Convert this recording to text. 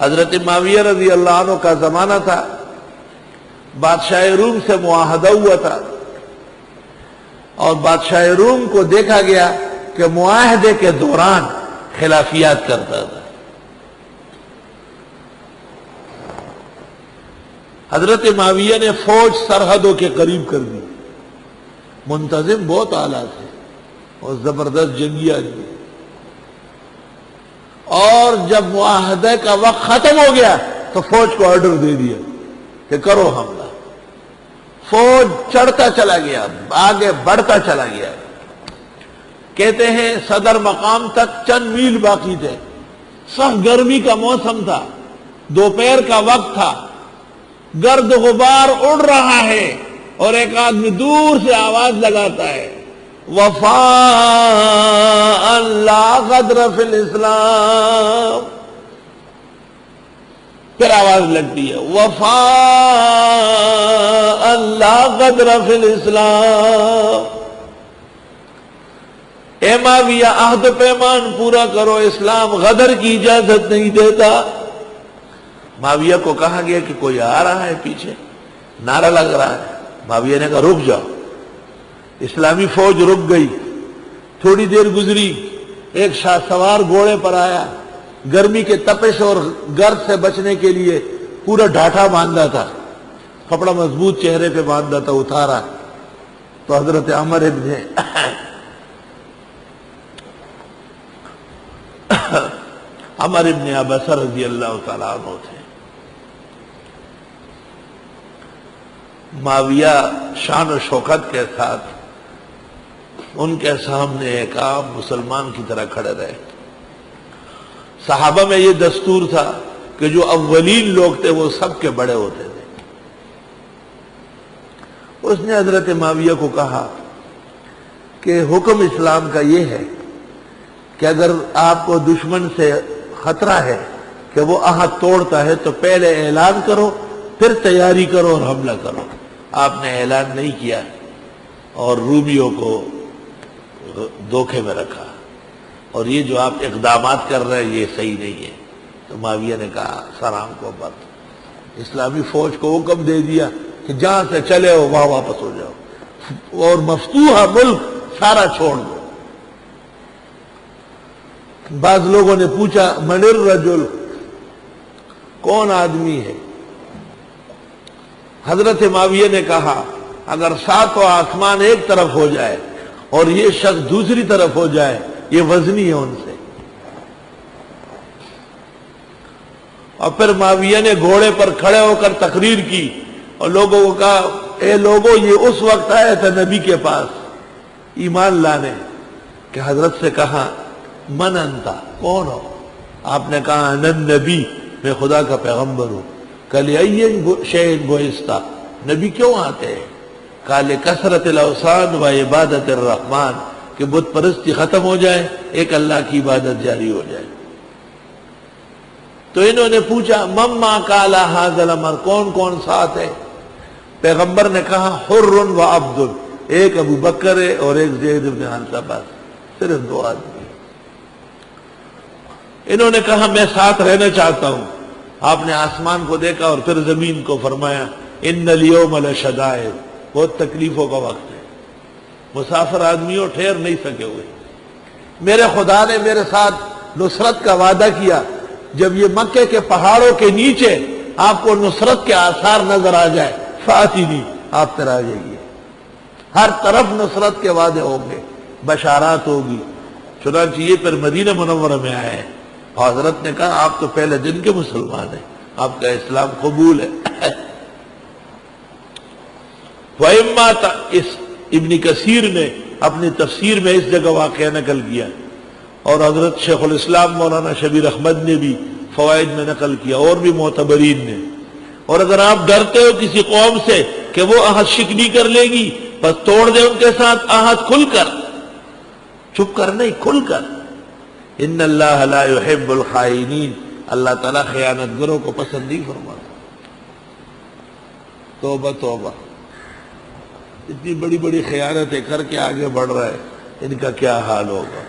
حضرت معاویہ رضی اللہ عنہ کا زمانہ تھا، بادشاہ روم سے معاہدہ ہوا تھا، اور بادشاہ روم کو دیکھا گیا کہ معاہدے کے دوران خلافیات کرتا تھا۔ حضرت معاویہ نے فوج سرحدوں کے قریب کر دی، منتظم بہت اعلیٰ تھے اور زبردست جنگی آدمی، اور جب معاہدے کا وقت ختم ہو گیا تو فوج کو آرڈر دے دیا کہ کرو حملہ۔ فوج چڑھتا چلا گیا، آگے بڑھتا چلا گیا، کہتے ہیں صدر مقام تک چند میل باقی تھے، سخت گرمی کا موسم تھا، دوپہر کا وقت تھا، گرد غبار اڑ رہا ہے، اور ایک آدمی دور سے آواز لگاتا ہے، وفاء لا غدر فی الاسلام۔ پھر آواز لگتی ہے، وفاء لا غدر فی الاسلام۔ اے معاویہ، عہد پیمان پورا کرو، اسلام غدر کی اجازت نہیں دیتا۔ معاویہ کو کہا گیا کہ کوئی آ رہا ہے پیچھے، نعرہ لگ رہا ہے۔ معاویہ نے کہا رک جاؤ۔ اسلامی فوج رک گئی، تھوڑی دیر گزری، ایک شاہ سوار گھوڑے پر آیا، گرمی کے تپش اور گرد سے بچنے کے لیے پورا ڈھاٹا باندھا تھا، کپڑا مضبوط چہرے پہ باندھا تھا، اتارا تو حضرت عمر ابن عباسہ رضی اللہ تعالیٰ عنہ تھے۔ معاویہ شان و شوکت کے ساتھ ان کے سامنے ایک عام مسلمان کی طرح کھڑے رہے۔ صحابہ میں یہ دستور تھا کہ جو اولین لوگ تھے وہ سب کے بڑے ہوتے تھے۔ اس نے حضرت معاویہ کو کہا کہ حکم اسلام کا یہ ہے کہ اگر آپ کو دشمن سے خطرہ ہے کہ وہ عہد توڑتا ہے تو پہلے اعلان کرو، پھر تیاری کرو اور حملہ کرو۔ آپ نے اعلان نہیں کیا اور رومیوں کو دھوکے میں رکھا، اور یہ جو آپ اقدامات کر رہے ہیں یہ صحیح نہیں ہے۔ تو معاویہ نے کہا سلام کو بات، اسلامی فوج کو حکم دے دیا کہ جہاں سے چلے ہو وہاں واپس ہو جاؤ، اور مفتوحہ ملک سارا چھوڑ دو۔ بعض لوگوں نے پوچھا من الرجل، کون آدمی ہے؟ حضرت معاویہ نے کہا اگر ساتوں آسمان ایک طرف ہو جائے اور یہ شخص دوسری طرف ہو جائے، یہ وزنی ہے ان سے۔ اور پھر معاویہ نے گھوڑے پر کھڑے ہو کر تقریر کی اور لوگوں کو کہا اے لوگوں، یہ اس وقت آئے تھے نبی کے پاس ایمان لانے، کہ حضرت سے کہا من انتا، کون ہو؟ آپ نے کہا انا النبی، میں خدا کا پیغمبر ہوں۔ کَلِأَيٍّ شَيْءٍ بُعِثْتَ، نبی کیوں آتے ہیں؟ کہا لِکَثْرَةِ الْأَوْثَانِ وَعِبَادَةِ الرَّحْمَانِ، کہ بت پرستی ختم ہو جائے، ایک اللہ کی عبادت جاری ہو جائے۔ تو انہوں نے پوچھا مَن مَعَكَ عَلَىٰ هَٰذَا الْأَمْرِ، کون کون ساتھ ہے؟ پیغمبر نے کہا حر و عبد، ایک ابو بکر ہے اور ایک زید بن حارثہ، بس صرف دو آدمی۔ انہوں نے کہا میں ساتھ رہنا چاہتا ہوں۔ آپ نے آسمان کو دیکھا اور پھر زمین کو، فرمایا ان الیوم لشدائد، بہت تکلیفوں کا وقت ہے، مسافر آدمیوں ٹھہر نہیں سکے ہوئے۔ میرے خدا نے میرے ساتھ نصرت کا وعدہ کیا، جب یہ مکے کے پہاڑوں کے نیچے آپ کو نصرت کے آثار نظر آ جائے فاتنی، آپ پر آ جائیے، ہر طرف نصرت کے وعدے ہوں گے، بشارات ہوگی۔ چنانچہ یہ پھر مدینہ منورہ میں آئے ہیں، حضرت نے کہا آپ تو پہلے دن کے مسلمان ہیں، آپ کا اسلام قبول ہے۔ وَإِمَّا، اس ابن کثیر نے اپنی تفسیر میں اس جگہ واقعہ نقل کیا، اور حضرت شیخ الاسلام مولانا شبیر احمد نے بھی فوائد میں نقل کیا، اور بھی معتبرین نے۔ اور اگر آپ ڈرتے ہو کسی قوم سے کہ وہ عہد شکنی کر لے گی، بس توڑ دے ان کے ساتھ عہد کھل کر، چھپ کر نہیں، کھل کر۔ ان اللہ لا يحب الخائنین، اللہ تعالیٰ خیانت گروں کو پسند نہیں فرماتا۔ توبہ توبہ، اتنی بڑی بڑی خیانتیں کر کے آگے بڑھ رہا ہے، ان کا کیا حال ہوگا۔